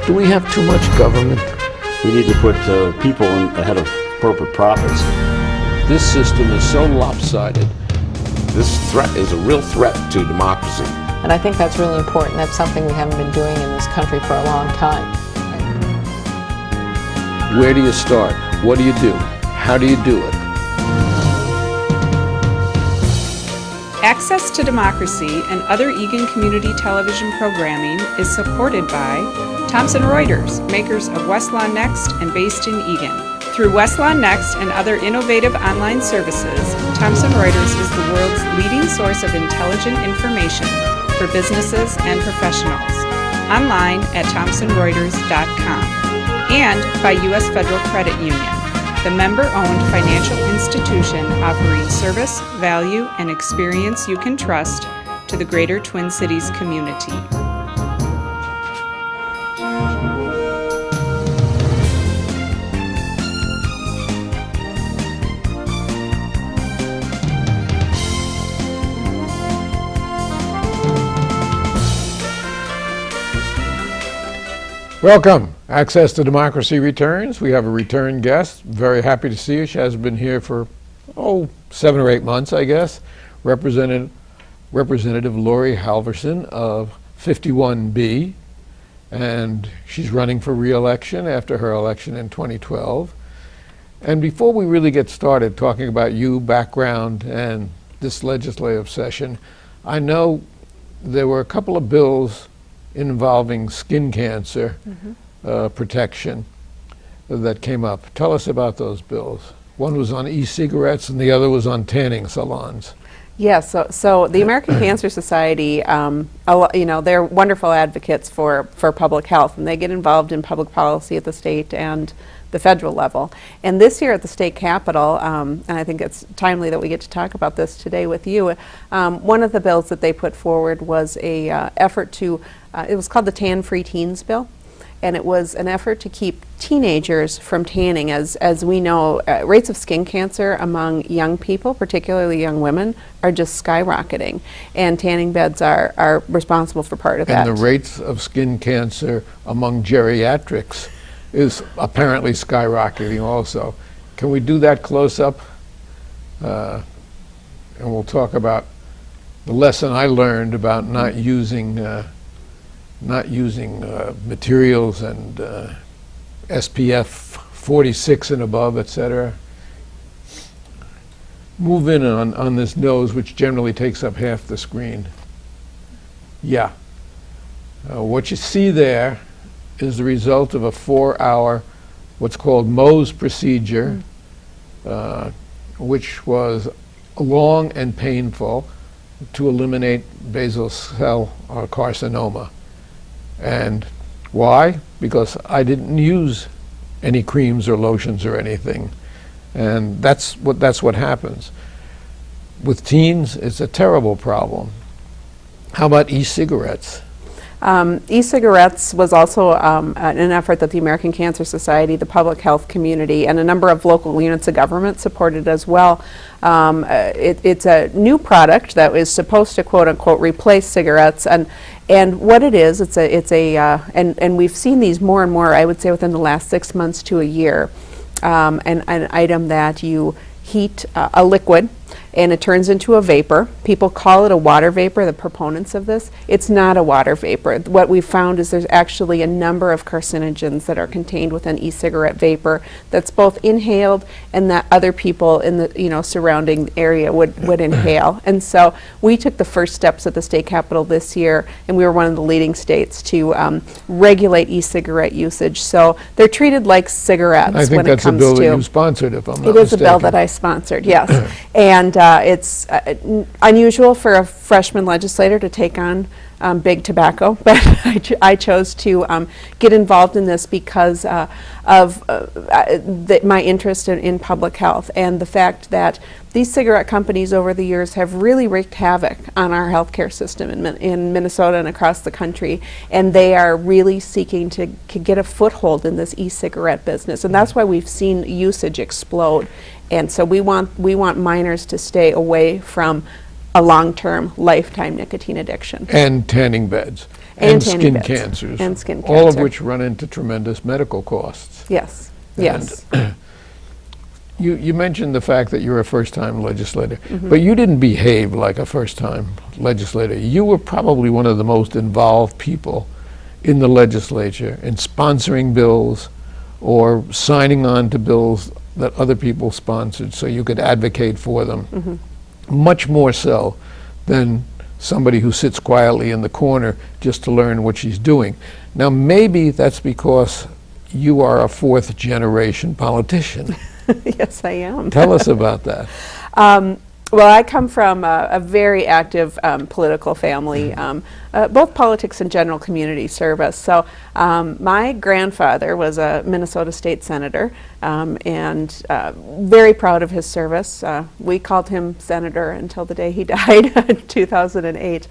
Do we have too much government? We need to put people ahead of corporate profits. This system is so lopsided. This threat is a real threat to democracy. And I think that's really important. That's something we haven't been doing in this country for a long time. Where do you start? What do you do? How do you do it? Access to Democracy and other Eagan community television programming is supported by Thomson Reuters, makers of Westlaw Next and based in Eagan. Through Westlaw Next and other innovative online services, Thomson Reuters is the world's leading source of intelligent information for businesses and professionals. Online at thomsonreuters.com. And by U.S. Federal Credit Union, the member-owned financial institution offering service, value, and experience you can trust to the greater Twin Cities community. Welcome. Access to Democracy returns. We have a return guest. Very happy to see her. She has been here for, 7 or 8 months, I guess. Representative Laurie Halverson of 51B. And she's running for re-election after her election in 2012. And before we really get started talking about you, background, and this legislative session, I know there were a couple of bills involving skin cancer protection that came up. Tell us about those bills. One was on e-cigarettes and the other was on tanning salons. Yes, so the American Cancer Society, they're wonderful advocates for public health, and they get involved in public policy at the state and the federal level. And this year at the state capitol, and I think it's timely that we get to talk about this today with you, one of the bills that they put forward was a effort to, it was called the Tan-Free Teens Bill. And it was an effort to keep teenagers from tanning. As we know, rates of skin cancer among young people, particularly young women, are just skyrocketing. And tanning beds are responsible for part of that. And the rates of skin cancer among geriatrics is apparently skyrocketing also. Can we do that close-up? And we'll talk about the lesson I learned about not using materials and SPF 46 and above, etc. Move in on this nose, which generally takes up half the screen. Yeah. What you see there is the result of a 4-hour, what's called Mohs procedure, which was long and painful to eliminate basal cell carcinoma. And why? Because I didn't use any creams or lotions or anything. And that's what happens. With teens, it's a terrible problem. How about e-cigarettes? E-cigarettes was also an effort that the American Cancer Society, the public health community, and a number of local units of government supported as well. It's a new product that is supposed to quote unquote replace cigarettes, and what it is, and we've seen these more and more, I would say within the last 6 months to a year, an item that you heat a liquid and it turns into a vapor. People call it a water vapor, the proponents of this. It's not a water vapor. What we've found is there's actually a number of carcinogens that are contained within e-cigarette vapor that's both inhaled and that other people in the surrounding area would inhale. And so we took the first steps at the state capitol this year, and we were one of the leading states to regulate e-cigarette usage. So they're treated like cigarettes when it comes to— I think that's a bill that you sponsored, if I'm not mistaken. It is a bill that I sponsored, yes. And it's unusual for a freshman legislator to take on big tobacco, but I chose to get involved in this because of my interest in public health and the fact that these cigarette companies over the years have really wreaked havoc on our healthcare system in Minnesota and across the country, and they are really seeking to get a foothold in this e-cigarette business, and that's why we've seen usage explode. And so we want minors to stay away from a long-term, lifetime nicotine addiction. And tanning beds. And skin tanning beds. cancers. And skin All of cancer. which run into tremendous medical costs. Yes, yes. You mentioned the fact that you're a first-time legislator, Mm-hmm. but you didn't behave like a first-time legislator. You were probably one of the most involved people in the legislature in sponsoring bills or signing on to bills that other people sponsored so you could advocate for them. Mm-hmm. Much more so than somebody who sits quietly in the corner just to learn what she's doing. Now, maybe that's because you are a fourth-generation politician. Yes, I am. Tell us about that. Well, I come from a very active political family, both politics and general community service. So my grandfather was a Minnesota state senator and very proud of his service. We called him senator until the day he died in 2008.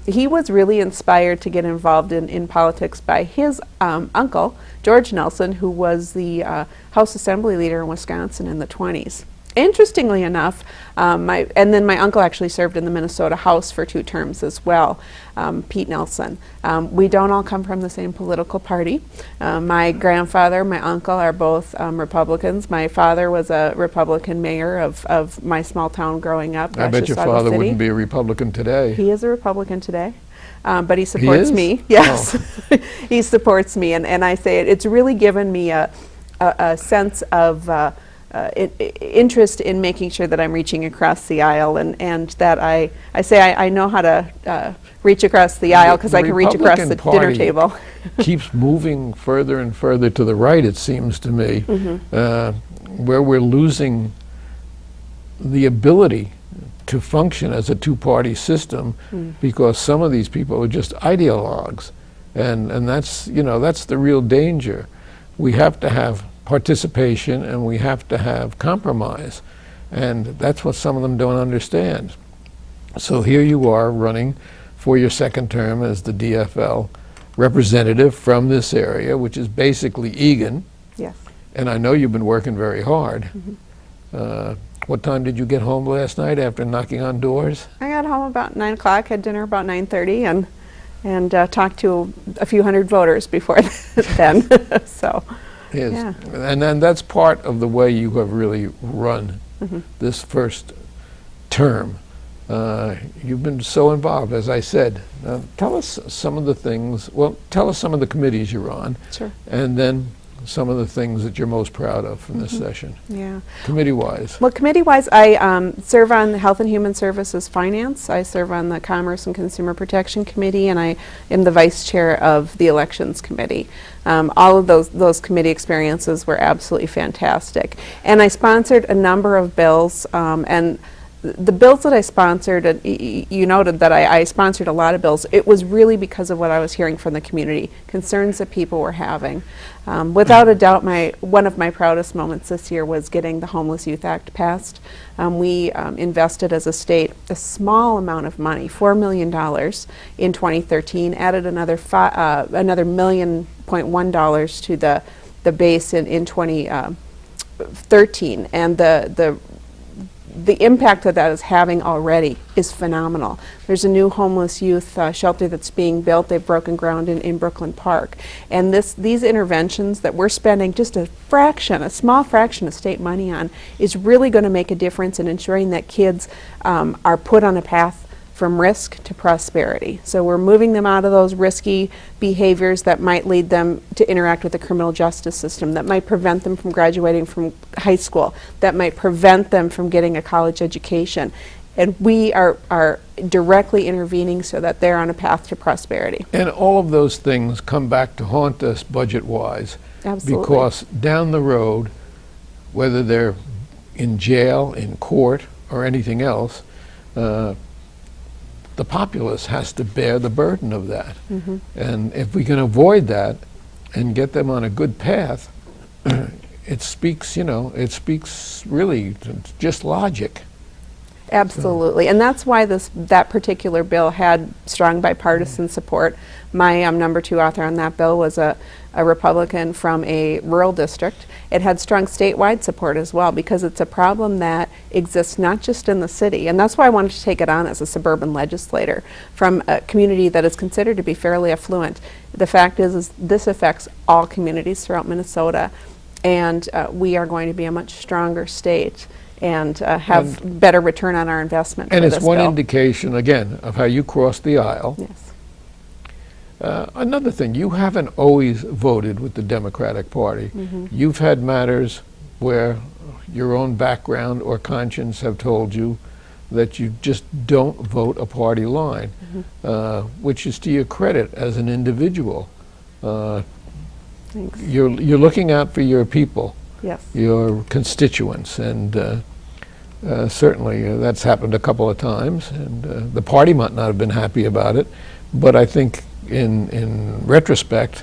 He was really inspired to get involved in politics by his uncle, George Nelson, who was the House Assembly leader in Wisconsin in the 20s. Interestingly enough, and then my uncle actually served in the Minnesota House for 2 terms as well, Pete Nelson. We don't all come from the same political party. My grandfather, my uncle are both Republicans. My father was a Republican mayor of my small town growing up. I bet your Mississauga father City. wouldn't be a Republican today. He is a Republican today. But he supports is? me. Yes, he supports me, and I say it's really given me a sense of interest in making sure that I'm reaching across the aisle, and that I say I know how to reach across the aisle because I can reach across the dinner table. Keeps moving further and further to the right, it seems to me, where we're losing the ability to function as a two-party system because some of these people are just ideologues, and that's the real danger. We have to have participation and we have to have compromise, and that's what some of them don't understand. So here you are running for your second term as the DFL representative from this area, which is basically Eagan. Yes. And I know you've been working very hard. What time did you get home last night after knocking on doors? I got home about 9 o'clock, had dinner about 9:30, and talked to a few hundred voters before then. So. Yes. Yeah. And then that's part of the way you have really run this first term. You've been so involved, as I said. Tell us some of the things, tell us some of the committees you're on. Sure. And then some of the things that you're most proud of from this session. Yeah. Committee-wise. Well, committee-wise, I serve on the Health and Human Services Finance. I serve on the Commerce and Consumer Protection Committee, and I am the vice chair of the Elections Committee. All of those committee experiences were absolutely fantastic. And I sponsored a number of bills, and the bills that I sponsored, you noted that I sponsored a lot of bills. It was really because of what I was hearing from the community, concerns that people were having. Without a doubt, one of my proudest moments this year was getting the Homeless Youth Act passed. We invested as a state a small amount of money, $4 million in 2013, added another $1.1 million to the base in 2013, and the impact that is having already is phenomenal. There's a new homeless youth shelter that's being built. They've broken ground in Brooklyn Park. And these interventions that we're spending just a small fraction of state money on is really going to make a difference in ensuring that kids are put on a path from risk to prosperity. So we're moving them out of those risky behaviors that might lead them to interact with the criminal justice system, that might prevent them from graduating from high school, that might prevent them from getting a college education. And we are directly intervening so that they're on a path to prosperity. And all of those things come back to haunt us budget-wise. Absolutely. Because down the road, whether they're in jail, in court, or anything else, the populace has to bear the burden of that. And if we can avoid that and get them on a good path, it speaks really to just logic. Absolutely, and that's why that particular bill had strong bipartisan support. My number 2 author on that bill was a Republican from a rural district. It had strong statewide support as well, because it's a problem that exists not just in the city, and that's why I wanted to take it on as a suburban legislator from a community that is considered to be fairly affluent. The fact is this affects all communities throughout Minnesota, and we are going to be a much stronger state and have better return on our investment. And for it's this one bill. indication, again, of how you crossed the aisle. Yes. Another thing, you haven't always voted with the Democratic Party. You've had matters where your own background or conscience have told you that you just don't vote a party line, which is to your credit as an individual. Thanks. You're looking out for your people, Yes. your constituents, and certainly that's happened a couple of times, and the party might not have been happy about it, but I think in retrospect,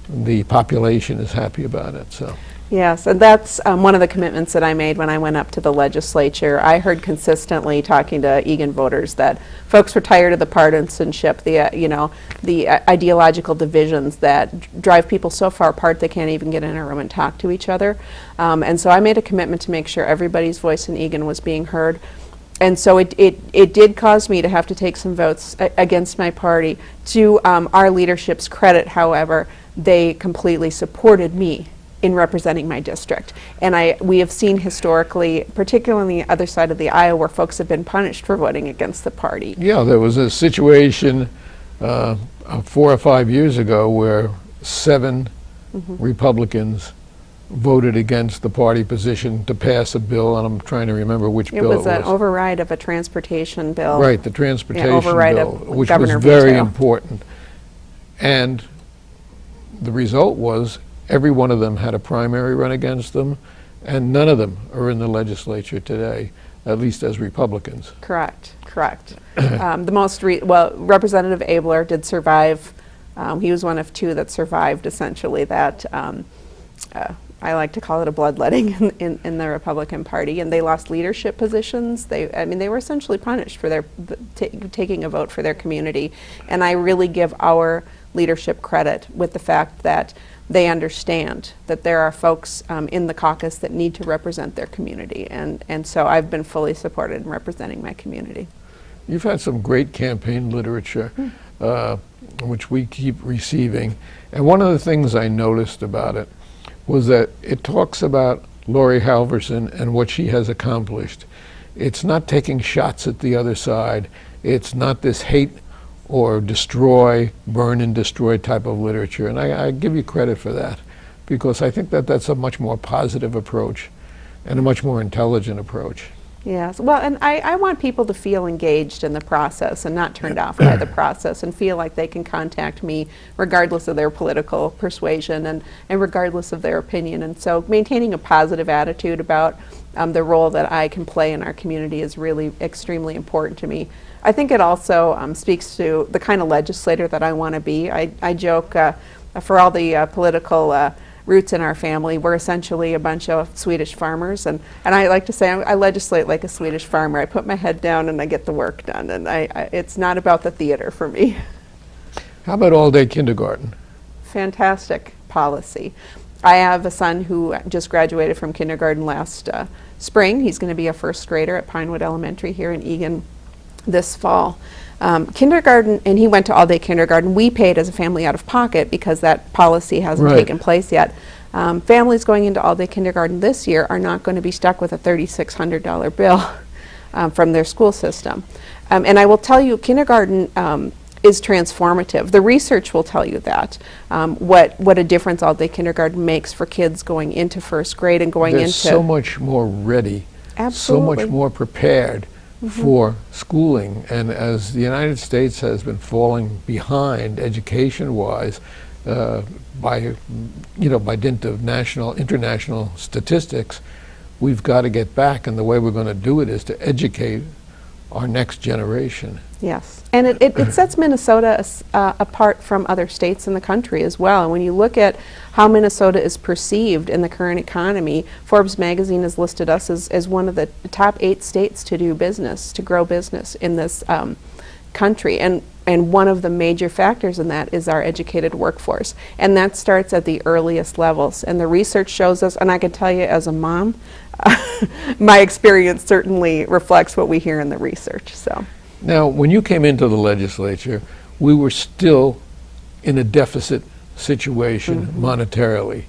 the population is happy about it. So. Yes, and that's one of the commitments that I made when I went up to the legislature. I heard consistently talking to Egan voters that folks were tired of the partisanship, the ideological divisions that drive people so far apart they can't even get in a room and talk to each other. And so I made a commitment to make sure everybody's voice in Egan was being heard. And so it did cause me to have to take some votes against my party. To our leadership's credit, however, they completely supported me in representing my district. And we have seen historically, particularly on the other side of the aisle, where folks have been punished for voting against the party. Yeah, there was a situation 4 or 5 years ago where 7 Republicans voted against the party position to pass a bill, and I'm trying to remember which bill it was. It was an override of a transportation bill. Right, the transportation override bill, of which governor was very veto. important. And the result was every one of them had a primary run against them, and none of them are in the legislature today, at least as Republicans. Correct. Representative Abler did survive. He was one of 2 that survived, essentially, that I like to call it a bloodletting in the Republican Party, and they lost leadership positions. They were essentially punished for their taking a vote for their community. And I really give our leadership credit with the fact that they understand that there are folks in the caucus that need to represent their community, and so I've been fully supported in representing my community. You've had some great campaign literature, which we keep receiving, and one of the things I noticed about it was that it talks about Laurie Halverson and what she has accomplished. It's not taking shots at the other side. It's not this hate or destroy, burn and destroy type of literature. And I give you credit for that, because I think that that's a much more positive approach and a much more intelligent approach. Yes, well, and I want people to feel engaged in the process and not turned off by the process, and feel like they can contact me regardless of their political persuasion and regardless of their opinion. And so maintaining a positive attitude about the role that I can play in our community is really extremely important to me. I think it also speaks to the kind of legislator that I want to be. I joke, for all the political roots in our family, we're essentially a bunch of Swedish farmers, and I like to say I legislate like a Swedish farmer. I put my head down and I get the work done, and it's not about the theater for me. How about all-day kindergarten? Fantastic policy. I have a son who just graduated from kindergarten last spring. He's going to be a first grader at Pinewood Elementary here in Egan this fall. Kindergarten, and he went to all-day kindergarten. We paid as a family out of pocket because that policy hasn't taken place yet. Families going into all-day kindergarten this year are not going to be stuck with a $3,600 bill from their school system. And I will tell you, kindergarten is transformative. The research will tell you that, what a difference all-day kindergarten makes for kids going into first grade and going They're into... so much more ready, Absolutely. so much more prepared for schooling. And as the United States has been falling behind education-wise by dint of international statistics, we've got to get back, and the way we're going to do it is to educate our next generation. Yes, and it sets Minnesota apart from other states in the country as well. And when you look at how Minnesota is perceived in the current economy, Forbes magazine has listed us as one of the top 8 states to do business, to grow business in this country. And one of the major factors in that is our educated workforce. And that starts at the earliest levels. And the research shows us, and I can tell you as a mom, my experience certainly reflects what we hear in the research. So. Now, when you came into the legislature, we were still in a deficit situation monetarily.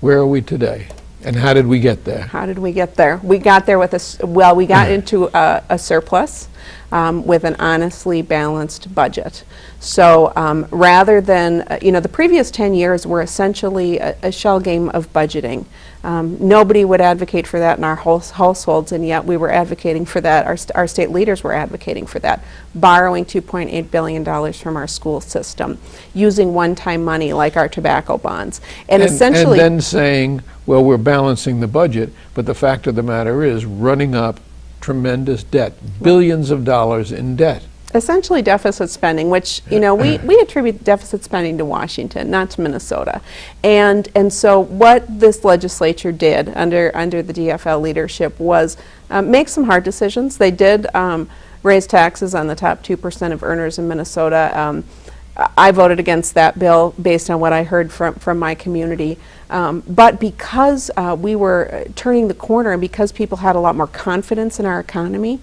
Where are we today? And how did we get there? How did we get there? We got there with we got into a surplus with an honestly balanced budget. So rather than, the previous 10 years were essentially a shell game of budgeting. Nobody would advocate for that in our households, and yet we were advocating for that. Our state leaders were advocating for that, borrowing $2.8 billion from our school system, using one-time money like our tobacco bonds. And essentially... And then saying, well, we're balancing the budget, but the fact of the matter is running up tremendous debt, billions of dollars in debt. Essentially deficit spending, which, we attribute deficit spending to Washington, not to Minnesota. And so what this legislature did under the DFL leadership was make some hard decisions. They did raise taxes on the top 2% of earners in Minnesota. I voted against that bill based on what I heard from my community. But because we were turning the corner, and because people had a lot more confidence in our economy,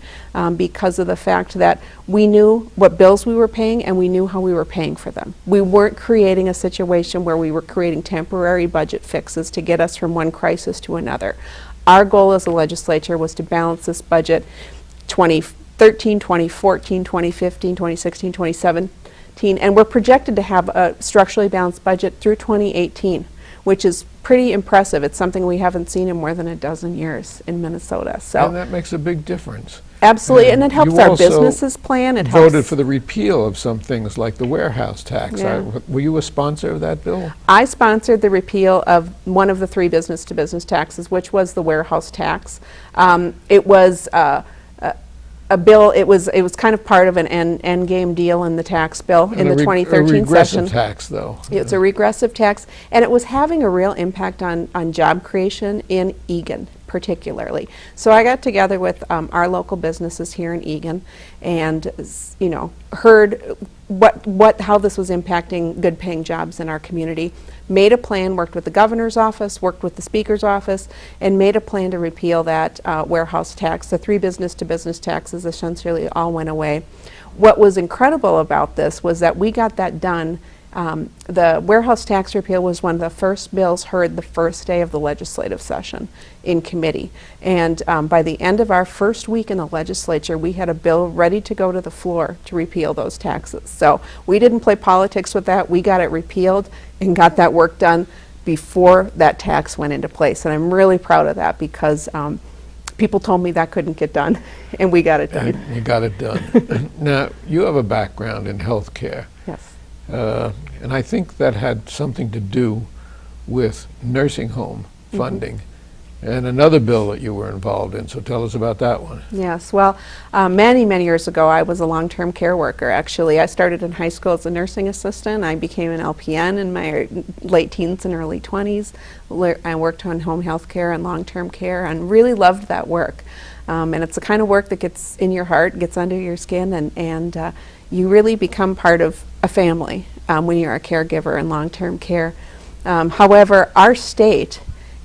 because of the fact that we knew what bills we were paying and we knew how we were paying for them. We weren't creating a situation where we were creating temporary budget fixes to get us from one crisis to another. Our goal as a legislature was to balance this budget 2013, 2014, 2015, 2016, 2017. And we're projected to have a structurally balanced budget through 2018, which is pretty impressive. It's something we haven't seen in more than a dozen years in Minnesota. So, and that makes a big difference. Absolutely, and it helps our businesses plan. It helps. Voted for the repeal of some things like the warehouse tax. Yeah. Were you a sponsor of that bill? I sponsored the repeal of one of the 3 business-to-business taxes, which was the warehouse tax. It was a bill. It was kind of part of an end game deal in the tax bill in the 2013 a regressive session. Tax, though. It's a regressive tax, and it was having a real impact on job creation in Eagan, particularly. So I got together with our local businesses here in Eagan, and heard how this was impacting good-paying jobs in our community. Made a plan, worked with the governor's office, worked with the speaker's office, and made a plan to repeal that warehouse tax. The 3 business-to-business taxes essentially all went away. What was incredible about this was that we got that done. The warehouse tax repeal was one of the first bills heard the first day of the legislative session in committee. And by the end of our first week in the legislature, we had a bill ready to go to the floor to repeal those taxes. So we didn't play politics with that. We got it repealed and got that work done before that tax went into place. And I'm really proud of that because people told me that couldn't get done, and we got it done. And you got it done. Now, you have a background in healthcare. Yes. And I think that had something to do with nursing home funding and another bill that you were involved in. So tell us about that one. Yes, well, many, many years ago, I was a long-term care worker, actually. I started in high school as a nursing assistant. I became an LPN in my late teens and early 20s. I worked on home health care and long-term care and really loved that work. And it's the kind of work that gets in your heart, gets under your skin, and you really become part of a family when you're a caregiver in long-term care. However, our state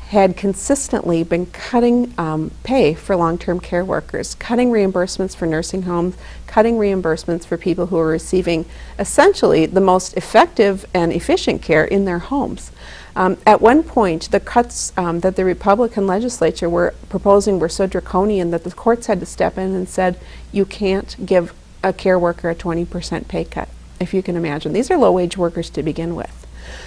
had consistently been cutting pay for long-term care workers, cutting reimbursements for nursing homes, cutting reimbursements for people who are receiving essentially the most effective and efficient care in their homes. At one point, the cuts that the Republican legislature were proposing were so draconian that the courts had to step in and said, you can't give a care worker a 20% pay cut, if you can imagine. These are low-wage workers to begin with.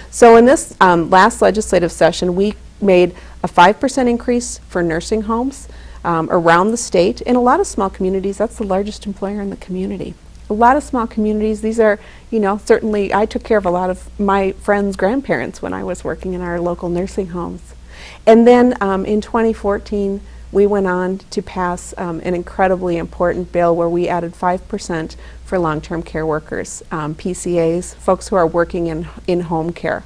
So in this last legislative session, we made a 5% increase for nursing homes around the state. In a lot of small communities, that's the largest employer in the community. A lot of small communities, these are, certainly I took care of a lot of my friends' grandparents when I was working in our local nursing homes. And then in 2014, we went on to pass an incredibly important bill where we added 5% for long-term care workers, PCAs, folks who are working in home care.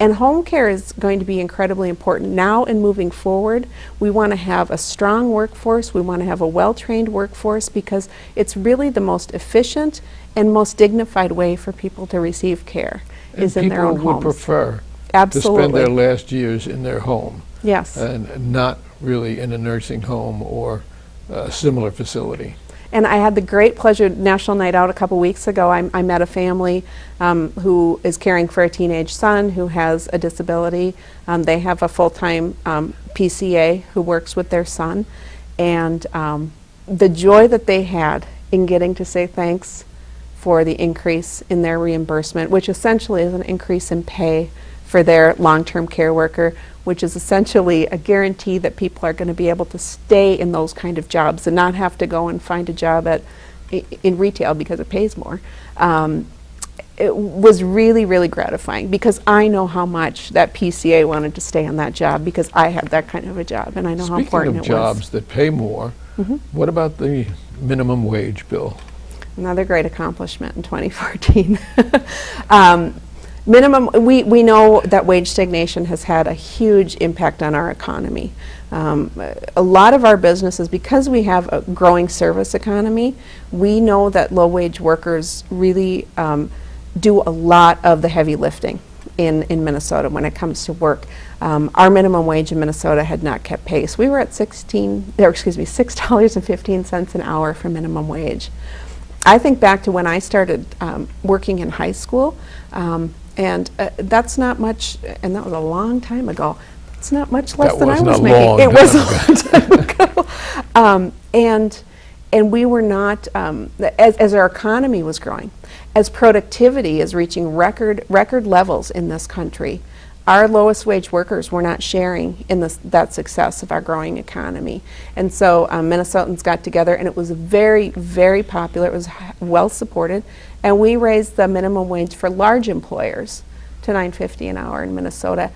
And home care is going to be incredibly important now and moving forward. We want to have a strong workforce. We want to have a well-trained workforce because it's really the most efficient and most dignified way for people to receive care is in their own homes. People would prefer Absolutely. to spend their last years in their home. Yes. And not really in a nursing home or a similar facility. And I had the great pleasure, National Night Out a couple weeks ago, I met a family who is caring for a teenage son who has a disability. They have a full-time PCA who works with their son. And the joy that they had in getting to say thanks for the increase in their reimbursement, which essentially is an increase in pay for their long-term care worker, which is essentially a guarantee that people are going to be able to stay in those kind of jobs and not have to go and find a job in retail because it pays more. It was really, really gratifying because I know how much that PCA wanted to stay on that job because I had that kind of a job and I know how important it was. Speaking of jobs that pay more, what about the minimum wage bill? Another great accomplishment in 2014. We know that wage stagnation has had a huge impact on our economy. A lot of our businesses, because we have a growing service economy, we know that low-wage workers really do a lot of the heavy lifting in Minnesota when it comes to work. Our minimum wage in Minnesota had not kept pace. We were at $6.15 an hour for minimum wage. I think back to when I started working in high school, and that's not much, and that was a long time ago. It's not much less than I was making. It was a long time ago. And we were not, as our economy was growing, as productivity is reaching record levels in this country, our lowest wage workers were not sharing in that success of our growing economy. And so Minnesotans got together and it was very, very popular. It was well supported. And we raised the minimum wage for large employers to $9.50 an hour in Minnesota.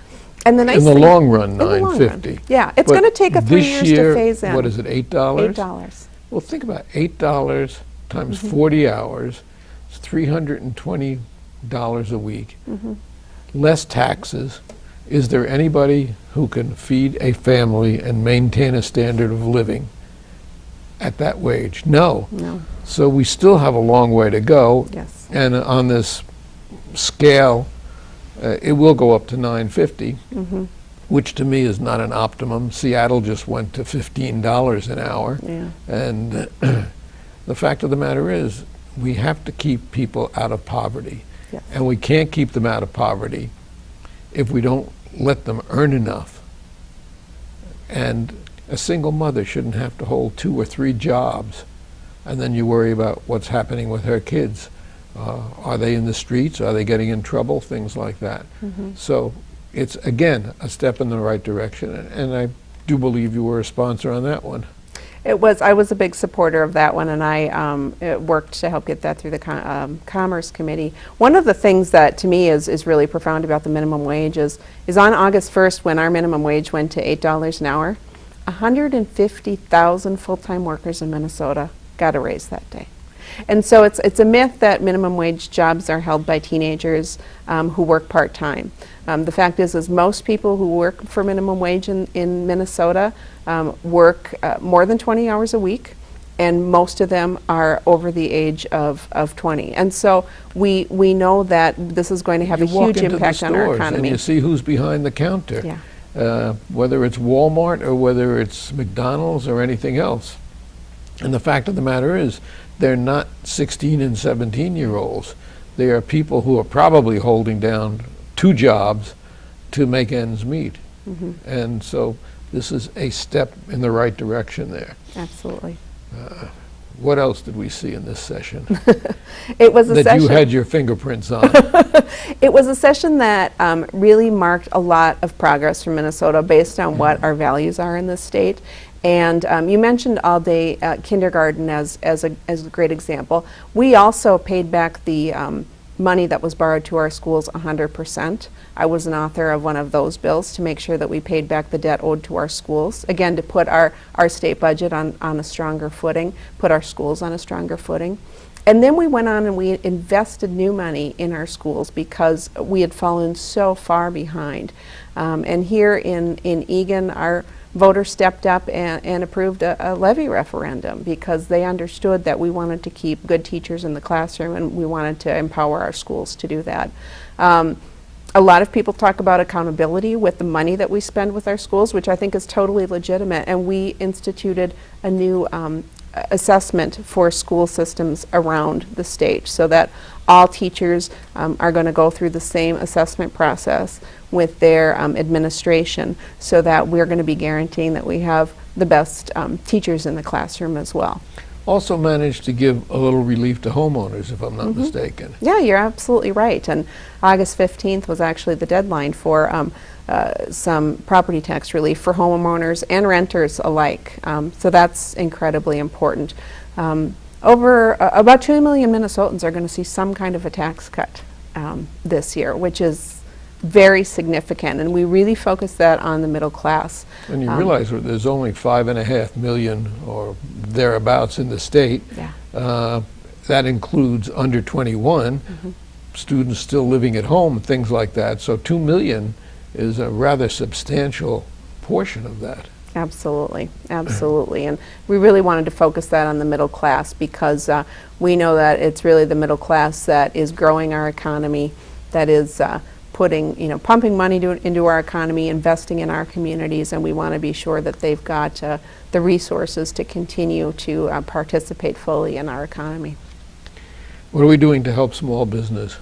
And the nice in the thing, long run, $9.50. Yeah, it's going to take 3 years to phase in. What is it, $8? $8. Well, think about $8 times 40 hours. It's $320 a week. Less taxes. Is there anybody who can feed a family and maintain a standard of living at that wage? No. No. So we still have a long way to go. Yes. And on this scale, it will go up to $9.50, which to me is not an optimum. Seattle just went to $15 an hour. Yeah. And the fact of the matter is, we have to keep people out of poverty. Yes. And we can't keep them out of poverty if we don't let them earn enough. And a single mother shouldn't have to hold 2 or 3 jobs, and then you worry about what's happening with her kids. Are they in the streets? Are they getting in trouble? Things like that. So it's, again, a step in the right direction, and I do believe you were a sponsor on that one. It was. I was a big supporter of that one, and I worked to help get that through the Commerce Committee. One of the things that to me is really profound about the minimum wage is on August 1st, when our minimum wage went to $8 an hour, 150,000 full-time workers in Minnesota got a raise that day. And so it's a myth that minimum wage jobs are held by teenagers who work part-time. The fact is most people who work for minimum wage in Minnesota work more than 20 hours a week, and most of them are over the age of 20. And so we know that this is going to have a huge impact on our economy. And you see who's behind the counter, Yeah. Whether it's Walmart or whether it's McDonald's or anything else. And the fact of the matter is, they're not 16 and 17-year-olds. They are people who are probably holding down 2 jobs to make ends meet. And so this is a step in the right direction there. Absolutely. What else did we see in this session It was a that session. you had your fingerprints on? It was a session that really marked a lot of progress for Minnesota based on what our values are in this state. And you mentioned all-day kindergarten as a great example. We also paid back the money that was borrowed to our schools 100%. I was an author of one of those bills to make sure that we paid back the debt owed to our schools. Again, to put our state budget on a stronger footing, put our schools on a stronger footing. And then we went on and we invested new money in our schools because we had fallen so far behind. And here in Egan, our voters stepped up and approved a levy referendum because they understood that we wanted to keep good teachers in the classroom and we wanted to empower our schools to do that. A lot of people talk about accountability with the money that we spend with our schools, which I think is totally legitimate, and we instituted a new assessment for school systems around the state so that all teachers are going to go through the same assessment process with their administration so that we're going to be guaranteeing that we have the best teachers in the classroom as well. Also managed to give a little relief to homeowners, if I'm not mistaken. Yeah, you're absolutely right. And August 15th was actually the deadline for some property tax relief for homeowners and renters alike. So that's incredibly important. About 2 million Minnesotans are going to see some kind of a tax cut this year, which is very significant, and we really focus that on the middle class. And you realize that there's only 5.5 million or thereabouts in the state. Yeah. That includes under 21, students still living at home, things like that. So 2 million is a rather substantial portion of that. Absolutely, absolutely. And we really wanted to focus that on the middle class because we know that it's really the middle class that is growing our economy, that is pumping money into our economy, investing in our communities, and we want to be sure that they've got the resources to continue to participate fully in our economy. What are we doing to help small business?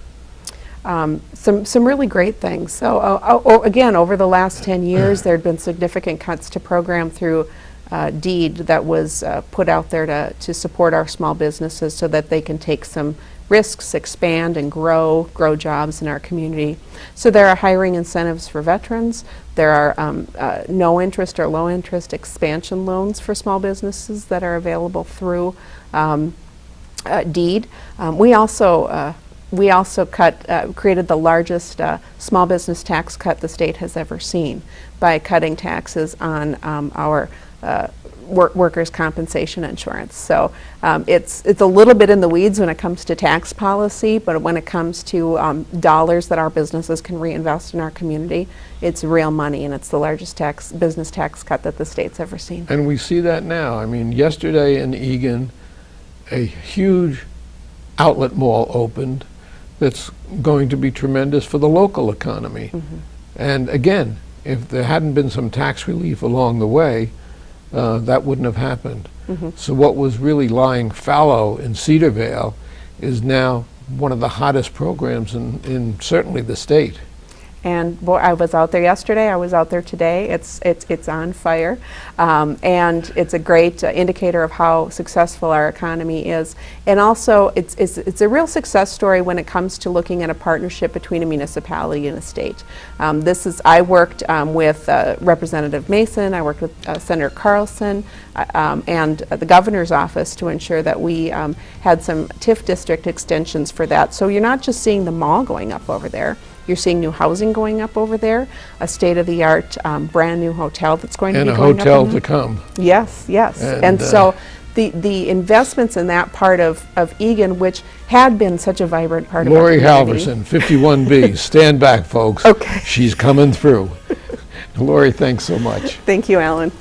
Some really great things. So again, over the last 10 years, there had been significant cuts to program through DEED that was put out there to support our small businesses so that they can take some risks, expand and grow jobs in our community. So there are hiring incentives for veterans. There are no interest or low interest expansion loans for small businesses that are available through DEED. We also created the largest small business tax cut the state has ever seen by cutting taxes on our workers' compensation insurance. So it's a little bit in the weeds when it comes to tax policy, but when it comes to dollars that our businesses can reinvest in our community, it's real money, and it's the largest business tax cut that the state's ever seen. And we see that now. I mean, yesterday in Egan, a huge outlet mall opened that's going to be tremendous for the local economy. And again, if there hadn't been some tax relief along the way, that wouldn't have happened. So what was really lying fallow in Cedarvale is now one of the hottest programs in certainly the state. And boy, I was out there yesterday, I was out there today. It's on fire. And it's a great indicator of how successful our economy is. And also, it's a real success story when it comes to looking at a partnership between a municipality and a state. I worked with Representative Mason, I worked with Senator Carlson, and the governor's office to ensure that we had some TIF district extensions for that. So you're not just seeing the mall going up over there, you're seeing new housing going up over there, a state-of-the-art brand new hotel that's going to be going up. And a hotel to come. Yes, yes. And so the investments in that part of Egan, which had been such a vibrant part of our Laurie community. Halverson, 51B. Stand back, folks. Okay. She's coming through. Laurie, thanks so much. Thank you, Alan.